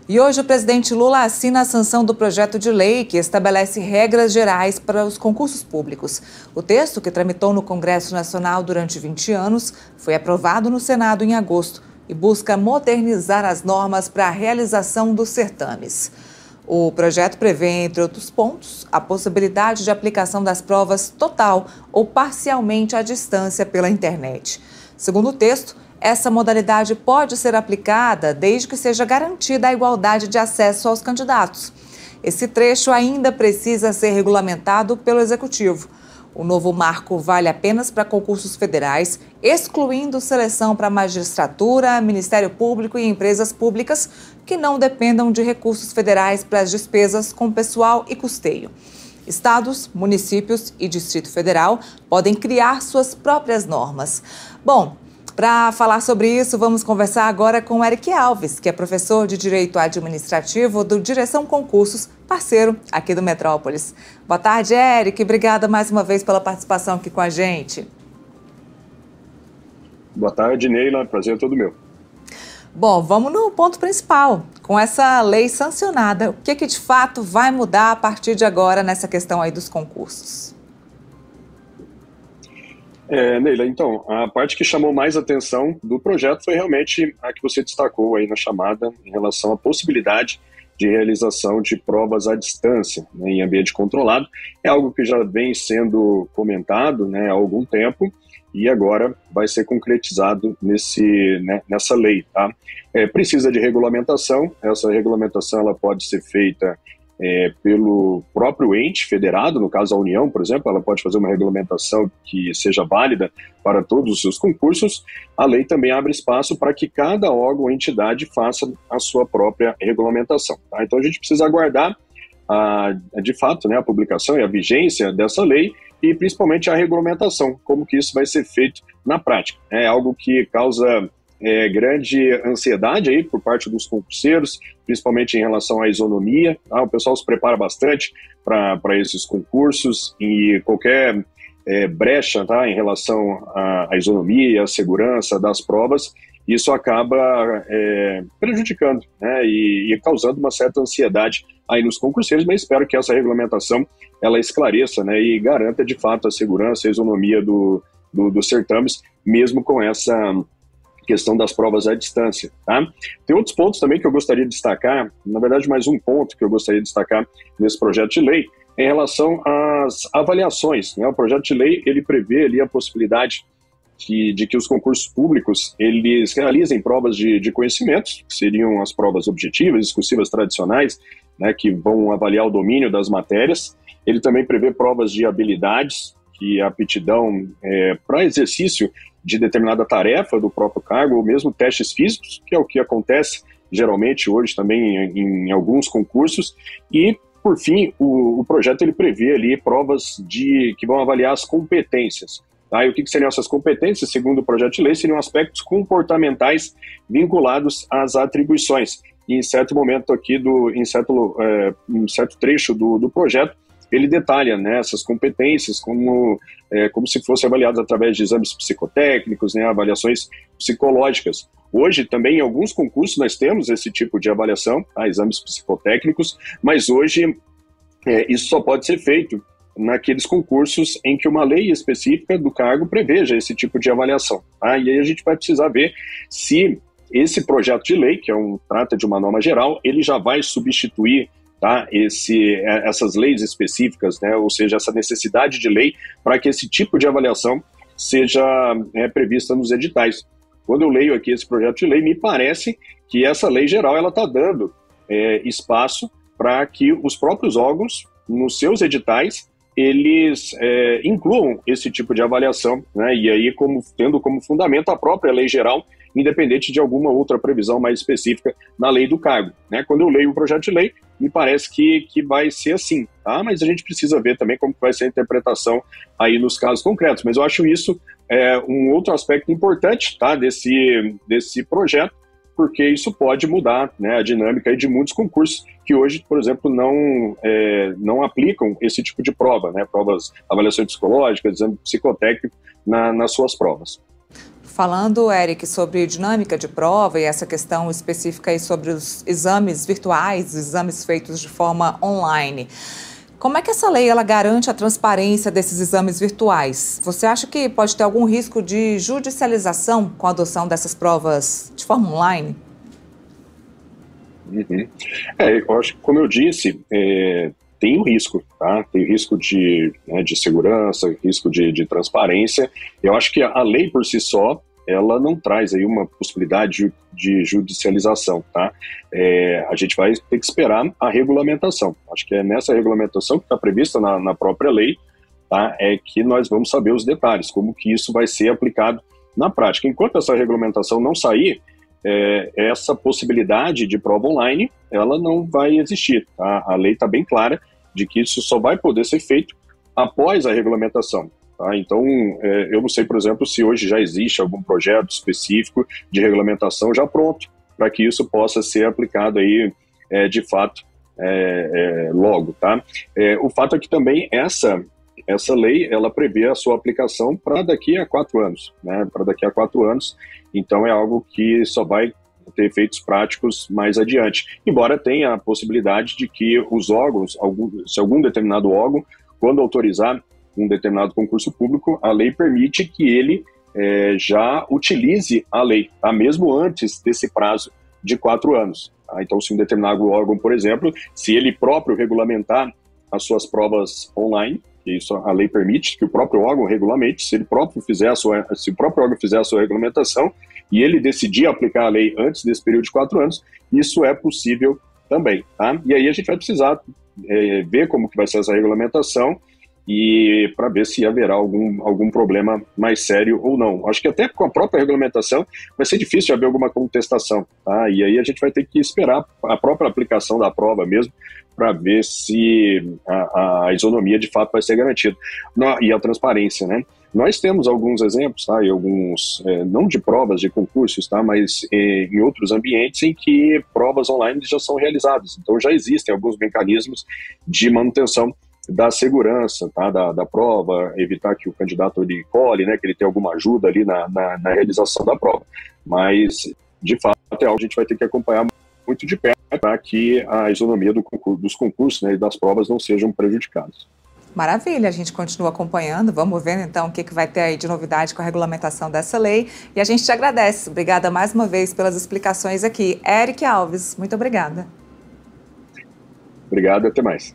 E hoje o presidente Lula assina a sanção do projeto de lei que estabelece regras gerais para os concursos públicos. O texto, que tramitou no Congresso Nacional durante 20 anos, foi aprovado no Senado em agosto e busca modernizar as normas para a realização dos certames. O projeto prevê, entre outros pontos, a possibilidade de aplicação das provas total ou parcialmente à distância pela internet. Segundo o texto, essa modalidade pode ser aplicada desde que seja garantida a igualdade de acesso aos candidatos. Esse trecho ainda precisa ser regulamentado pelo Executivo. O novo marco vale apenas para concursos federais, excluindo seleção para magistratura, Ministério Público e empresas públicas que não dependam de recursos federais para as despesas com pessoal e custeio. Estados, municípios e Distrito Federal podem criar suas próprias normas. Bom, para falar sobre isso, vamos conversar agora com Eric Alves, que é professor de Direito Administrativo do Direção Concursos, parceiro aqui do Metrópolis. Boa tarde, Eric. Obrigada mais uma vez pela participação aqui com a gente. Boa tarde, Neila. Prazer é todo meu. Bom, vamos no ponto principal. Com essa lei sancionada, o que de fato vai mudar a partir de agora nessa questão aí dos concursos? Neila, então, a parte que chamou mais atenção do projeto foi realmente a que você destacou aí na chamada em relação à possibilidade de realização de provas à distância, né, em ambiente controlado. É algo que já vem sendo comentado, né, há algum tempo e agora vai ser concretizado nessa lei. Tá? Precisa de regulamentação. Essa regulamentação ela pode ser feita pelo próprio ente federado, no caso a União, por exemplo, ela pode fazer uma regulamentação que seja válida para todos os seus concursos. A lei também abre espaço para que cada órgão ou entidade faça a sua própria regulamentação. Tá? Então a gente precisa aguardar, de fato, né, a publicação e a vigência dessa lei e principalmente a regulamentação, como que isso vai ser feito na prática. É algo que causa grande ansiedade aí por parte dos concurseiros, principalmente em relação à isonomia. O pessoal se prepara bastante para esses concursos e qualquer brecha, tá, em relação à isonomia e à segurança das provas, isso acaba prejudicando, né, e causando uma certa ansiedade aí nos concurseiros, mas espero que essa regulamentação ela esclareça, né, e garanta de fato a segurança e a isonomia dos certames, mesmo com essa questão das provas à distância. Tá? Tem outros pontos também que eu gostaria de destacar, na verdade mais um ponto que eu gostaria de destacar nesse projeto de lei, em relação às avaliações. Né? O projeto de lei ele prevê ali a possibilidade de que os concursos públicos eles realizem provas de conhecimentos, que seriam as provas objetivas, discursivas tradicionais, né, que vão avaliar o domínio das matérias. Ele também prevê provas de habilidades, que a aptidão para exercício de determinada tarefa do próprio cargo, ou mesmo testes físicos, que é o que acontece geralmente hoje também em alguns concursos. E, por fim, o projeto ele prevê ali provas que vão avaliar as competências. Tá? E o que seriam essas competências? Segundo o projeto de lei, seriam aspectos comportamentais vinculados às atribuições. E em certo momento aqui, em certo trecho do projeto, ele detalha, né, essas competências como se fossem avaliadas através de exames psicotécnicos, né, avaliações psicológicas. Hoje, também, em alguns concursos, nós temos esse tipo de avaliação, tá, exames psicotécnicos, mas hoje isso só pode ser feito naqueles concursos em que uma lei específica do cargo preveja esse tipo de avaliação. Tá? E aí a gente vai precisar ver se esse projeto de lei, que trata de uma norma geral, ele já vai substituir, tá, essas leis específicas, né, ou seja, essa necessidade de lei para que esse tipo de avaliação seja prevista nos editais. Quando eu leio aqui esse projeto de lei, me parece que essa lei geral ela está dando espaço para que os próprios órgãos, nos seus editais, eles incluam esse tipo de avaliação, né, e aí tendo como fundamento a própria lei geral, independente de alguma outra previsão mais específica na lei do cargo. Né? Quando eu leio o projeto de lei, me parece que vai ser assim, tá? Mas a gente precisa ver também como vai ser a interpretação aí nos casos concretos. Mas eu acho isso um outro aspecto importante, tá, desse projeto, porque isso pode mudar, né, a dinâmica aí de muitos concursos que hoje, por exemplo, não aplicam esse tipo de prova, né, avaliações psicológicas, exame psicotécnico nas suas provas. Falando, Eric, sobre dinâmica de prova e essa questão específica aí sobre os exames virtuais, os exames feitos de forma online. Como é que essa lei ela garante a transparência desses exames virtuais? Você acha que pode ter algum risco de judicialização com a adoção dessas provas de forma online? Uhum. Eu acho que, como eu disse, tem o risco, tá? Tem risco de segurança, risco de transparência. Eu acho que a lei por si só, ela não traz aí uma possibilidade de judicialização, tá? A gente vai ter que esperar a regulamentação. Acho que é nessa regulamentação que está prevista na própria lei, tá? É que nós vamos saber os detalhes, como que isso vai ser aplicado na prática. Enquanto essa regulamentação não sair, essa possibilidade de prova online, ela não vai existir, tá? A lei está bem clara de que isso só vai poder ser feito após a regulamentação. Tá? Então, eu não sei, por exemplo, se hoje já existe algum projeto específico de regulamentação já pronto, para que isso possa ser aplicado aí, de fato, logo. Tá? O fato é que também essa lei, ela prevê a sua aplicação para daqui a 4 anos, né? Para daqui a 4 anos, então é algo que só vai ter efeitos práticos mais adiante, embora tenha a possibilidade de que os órgãos, se algum determinado órgão, quando autorizar um determinado concurso público, a lei permite que ele já utilize a lei, tá? Mesmo antes desse prazo de 4 anos. Tá? Então, se um determinado órgão, por exemplo, se ele próprio regulamentar as suas provas online, isso a lei permite que o próprio órgão regulamente, se o próprio órgão fizer a sua regulamentação e ele decidir aplicar a lei antes desse período de 4 anos, isso é possível também, tá? E aí a gente vai precisar ver como que vai ser essa regulamentação e para ver se haverá algum problema mais sério ou não. Acho que até com a própria regulamentação vai ser difícil haver alguma contestação, tá? E aí a gente vai ter que esperar a própria aplicação da prova mesmo, para ver se a isonomia de fato vai ser garantida. E a transparência, né? Nós temos alguns exemplos, tá? E alguns, não de provas de concursos, tá? Mas em outros ambientes em que provas online já são realizadas. Então já existem alguns mecanismos de manutenção da segurança, tá? da prova, evitar que o candidato ele colhe, né? Que ele tenha alguma ajuda ali na realização da prova. Mas, de fato, é algo que a gente vai ter que acompanhar muito de perto para que a isonomia dos concursos, né, e das provas não sejam prejudicadas. Maravilha, a gente continua acompanhando, vamos ver então o que vai ter aí de novidade com a regulamentação dessa lei e a gente te agradece. Obrigada mais uma vez pelas explicações aqui. Eric Alves, muito obrigada. Obrigado, até mais.